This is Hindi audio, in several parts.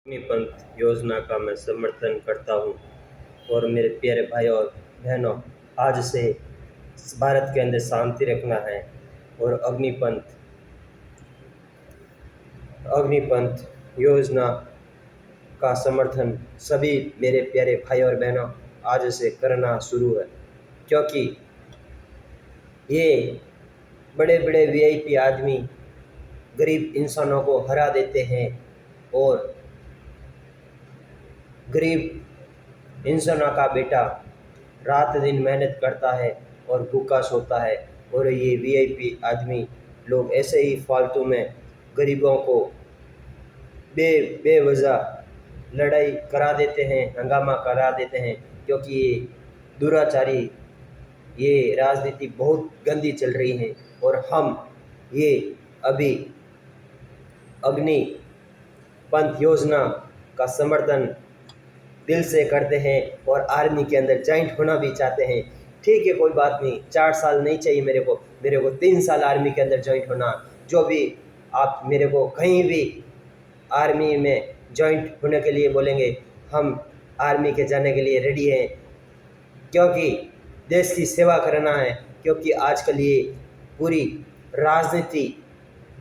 अपनी पंथ योजना का मैं समर्थन करता हूँ। और मेरे प्यारे भाई और बहनों, आज से भारत के अंदर शांति रखना है। और अग्निपंथ योजना का समर्थन सभी मेरे प्यारे भाई और बहनों आज से करना शुरू है, क्योंकि ये बड़े बड़े वीआईपी आदमी गरीब इंसानों को हरा देते हैं और गरीब इंसानों का बेटा रात दिन मेहनत करता है और भूखा सोता है। और ये वीआईपी आदमी लोग ऐसे ही फालतू में गरीबों को बेवजह लड़ाई करा देते हैं, हंगामा करा देते हैं, क्योंकि ये दुराचारी, ये राजनीति बहुत गंदी चल रही है। और हम ये अभी अग्नि पंथ योजना का समर्थन दिल से करते हैं और आर्मी के अंदर जॉइंट होना भी चाहते हैं। ठीक है, कोई बात नहीं, 4 साल नहीं चाहिए मेरे को 3 साल आर्मी के अंदर जॉइंट होना। जो भी आप मेरे को कहीं भी आर्मी में जॉइंट होने के लिए बोलेंगे, हम आर्मी के जाने के लिए रेडी हैं, क्योंकि देश की सेवा करना है। क्योंकि आजकल ये पूरी राजनीति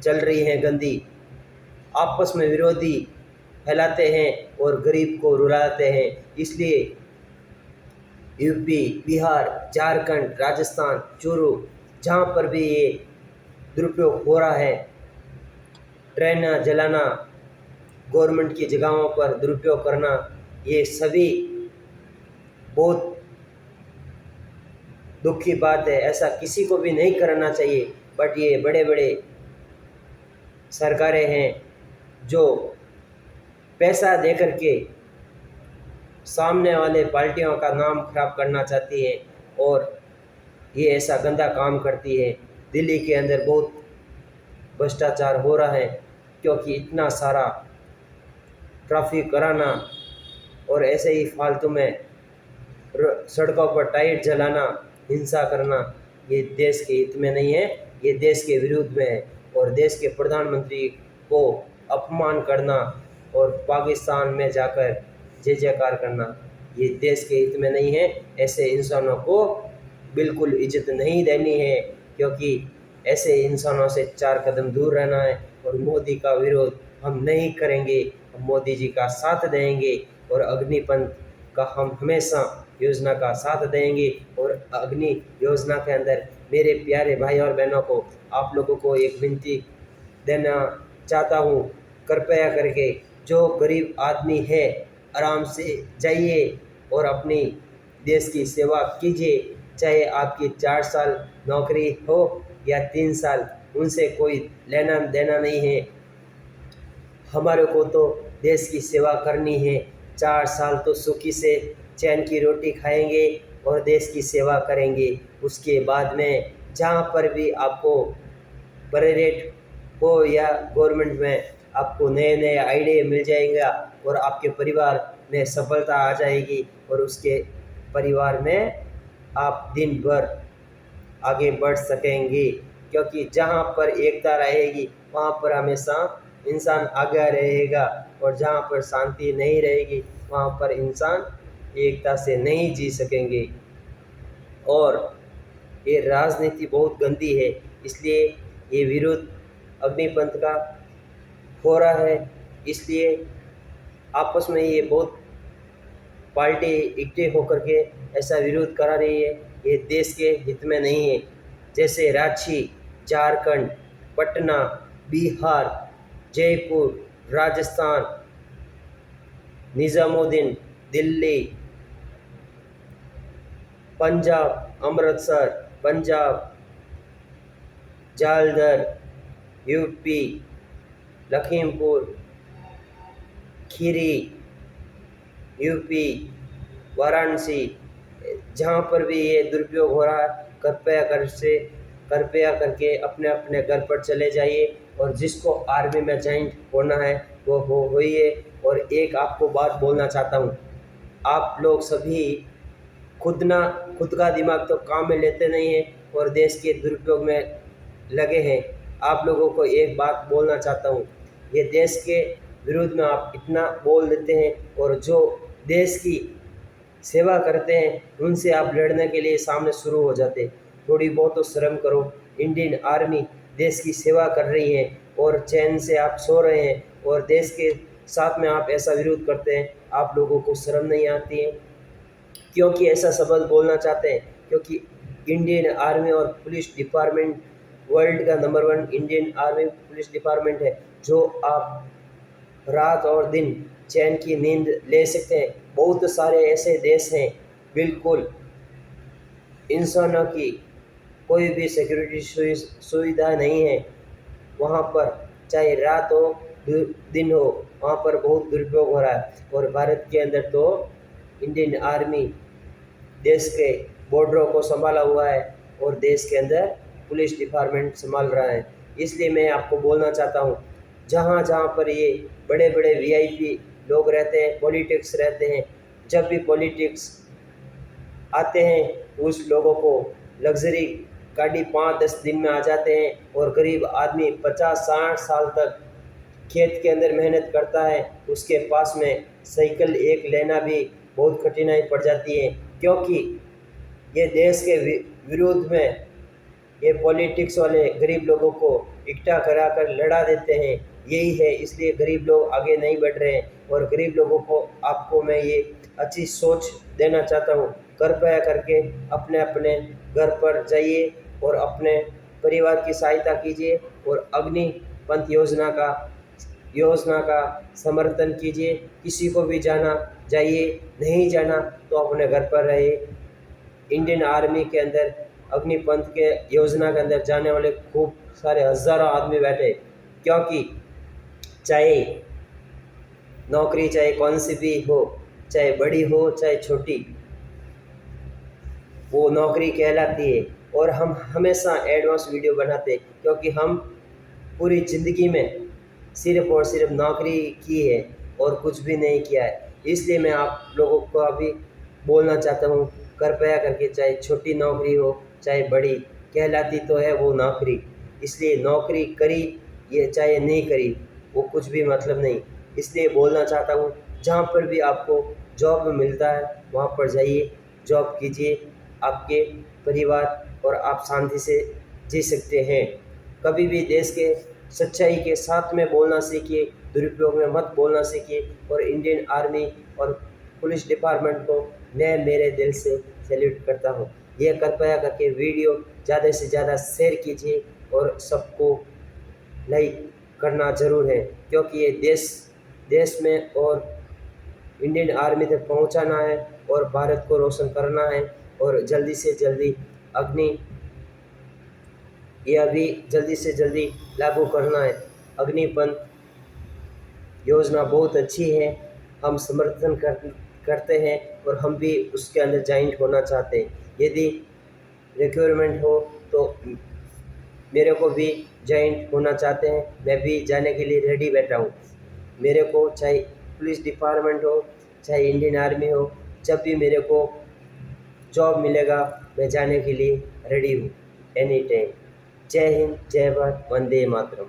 चल रही है गंदी, आपस में विरोधी फैलाते हैं और गरीब को रुलाते हैं। इसलिए यूपी, बिहार, झारखंड, राजस्थान, चूरू, जहाँ पर भी ये दुरुपयोग हो रहा है, ट्रेन जलाना, गवर्नमेंट की जगहों पर दुरुपयोग करना, ये सभी बहुत दुख की बात है। ऐसा किसी को भी नहीं करना चाहिए। बट ये बड़े बड़े सरकारें हैं जो पैसा दे करके सामने वाले पार्टियों का नाम खराब करना चाहती है और ये ऐसा गंदा काम करती है। दिल्ली के अंदर बहुत भ्रष्टाचार हो रहा है, क्योंकि इतना सारा ट्रैफिक कराना और ऐसे ही फालतू में सड़कों पर टायर जलाना, हिंसा करना, ये देश के हित में नहीं है, ये देश के विरुद्ध में है। और देश के प्रधानमंत्री को अपमान करना और पाकिस्तान में जाकर जय जयकार करना, ये देश के हित में नहीं है। ऐसे इंसानों को बिल्कुल इज्जत नहीं देनी है, क्योंकि ऐसे इंसानों से 4 कदम दूर रहना है। और मोदी का विरोध हम नहीं करेंगे, हम मोदी जी का साथ देंगे और अग्निपंथ का हम हमेशा योजना का साथ देंगे। और अग्नि योजना के अंदर मेरे प्यारे भाई और बहनों को, आप लोगों को एक विनती देना चाहता हूँ, कृपया करके जो गरीब आदमी है आराम से जाइए और अपनी देश की सेवा कीजिए। चाहे आपकी 4 साल नौकरी हो या 3 साल, उनसे कोई लेना देना नहीं है। हमारे को तो देश की सेवा करनी है। 4 साल तो सुखी से चैन की रोटी खाएंगे और देश की सेवा करेंगे। उसके बाद में जहाँ पर भी आपको प्राइवेट हो या गवर्नमेंट में आपको नए नए आइडिया मिल जाएगा और आपके परिवार में सफलता आ जाएगी और उसके परिवार में आप दिन भर आगे बढ़ सकेंगे। क्योंकि जहाँ पर एकता रहेगी वहाँ पर हमेशा इंसान आगे रहेगा, और जहाँ पर शांति नहीं रहेगी वहाँ पर इंसान एकता से नहीं जी सकेंगे। और ये राजनीति बहुत गंदी है, इसलिए ये विरोध अग्निपंथ का हो रहा है। इसलिए आपस में ये बहुत पार्टी इकट्ठे होकर के ऐसा विरोध करा रही है, ये देश के हित में नहीं है। जैसे रांची, झारखंड, पटना, बिहार, जयपुर, राजस्थान, निज़ामुद्दीन, दिल्ली, पंजाब, अमृतसर, पंजाब, जालंधर, यूपी, लखीमपुर खीरी, यूपी, वाराणसी, जहाँ पर भी ये दुरुपयोग हो रहा है, कृपया करके अपने अपने घर पर चले जाइए। और जिसको आर्मी में ज्वाइन होना है वो होइए। और एक आपको बात बोलना चाहता हूँ, आप लोग सभी खुद का दिमाग तो काम में लेते नहीं हैं और देश के दुरुपयोग में लगे हैं। आप लोगों को एक बात बोलना चाहता हूँ, ये देश के विरोध में आप इतना बोल देते हैं, और जो देश की सेवा करते हैं उनसे आप लड़ने के लिए सामने शुरू हो जाते। थोड़ी बहुत तो शर्म करो। इंडियन आर्मी देश की सेवा कर रही है और चैन से आप सो रहे हैं, और देश के साथ में आप ऐसा विरोध करते हैं। आप लोगों को शर्म नहीं आती है? क्योंकि ऐसा शब्द बोलना चाहते हैं, क्योंकि इंडियन आर्मी और पुलिस डिपार्टमेंट वर्ल्ड का number 1 Indian army police department है, जो आप रात और दिन चैन की नींद ले सकते हैं। बहुत सारे ऐसे देश हैं बिल्कुल इंसानों की कोई भी सिक्योरिटी सुविधा नहीं है, वहाँ पर चाहे रात हो दिन हो, वहाँ पर बहुत दुरुपयोग हो रहा है। और भारत के अंदर तो इंडियन आर्मी देश के बॉर्डरों को संभाला हुआ है और देश के अंदर पुलिस डिपार्टमेंट संभाल रहा है। इसलिए मैं आपको बोलना चाहता हूँ, जहाँ जहाँ पर ये बड़े बड़े वीआईपी लोग रहते हैं, पॉलिटिक्स रहते हैं, जब भी पॉलिटिक्स आते हैं उस लोगों को लग्जरी गाड़ी 5-10 दिन में आ जाते हैं, और गरीब आदमी 50-60 साल तक खेत के अंदर मेहनत करता है, उसके पास में साइकिल एक लेना भी बहुत कठिनाई पड़ जाती है। क्योंकि ये देश के विरोध में ये पॉलिटिक्स वाले गरीब लोगों को इकट्ठा करा कर लड़ा देते हैं। यही है, इसलिए गरीब लोग आगे नहीं बढ़ रहे हैं। और गरीब लोगों को आपको मैं ये अच्छी सोच देना चाहता हूँ, कृपया करके अपने अपने घर पर जाइए और अपने परिवार की सहायता कीजिए, और अग्निपंथ योजना का समर्थन कीजिए। किसी को भी जाना जाइए, नहीं जाना तो अपने घर पर रहे। इंडियन आर्मी के अंदर अग्निपंथ के योजना के अंदर जाने वाले खूब सारे हज़ारों आदमी बैठे, क्योंकि चाहे नौकरी चाहे कौन सी भी हो, चाहे बड़ी हो चाहे छोटी, वो नौकरी कहलाती है। और हम हमेशा एडवांस वीडियो बनाते, क्योंकि हम पूरी ज़िंदगी में सिर्फ और सिर्फ नौकरी की है और कुछ भी नहीं किया है। इसलिए मैं आप लोगों को अभी बोलना चाहता हूँ, कृपया करके चाहे छोटी नौकरी हो चाहे बड़ी, कहलाती तो है वो नौकरी। इसलिए नौकरी करी ये चाहे नहीं करी, वो कुछ भी मतलब नहीं। इसलिए बोलना चाहता हूँ, जहाँ पर भी आपको जॉब मिलता है वहाँ पर जाइए, जॉब कीजिए, आपके परिवार और आप शांति से जी सकते हैं। कभी भी देश के सच्चाई के साथ में बोलना सीखिए, दुरुपयोग में मत बोलना सीखिए। और इंडियन आर्मी और पुलिस डिपार्टमेंट को मैं मेरे दिल से सैल्यूट करता हूँ। यह कृपया करके वीडियो ज़्यादा से ज़्यादा शेयर कीजिए, और सबको लाइक करना ज़रूर है, क्योंकि ये देश में और इंडियन आर्मी तक पहुंचाना है और भारत को रोशन करना है। और जल्दी से जल्दी यह भी जल्दी से जल्दी लागू करना है। अग्निपंथ योजना बहुत अच्छी है, हम समर्थन करते हैं, और हम भी उसके अंदर ज्वाइंट होना चाहते हैं। यदि रिक्वायरमेंट हो तो मेरे को भी ज्वाइंट होना चाहते हैं, मैं भी जाने के लिए रेडी बैठा हूँ। मेरे को चाहे पुलिस डिपार्टमेंट हो चाहे इंडियन आर्मी हो, जब भी मेरे को जॉब मिलेगा मैं जाने के लिए रेडी हूँ एनी टाइम। जय हिंद, जय भारत, वंदे मातरम।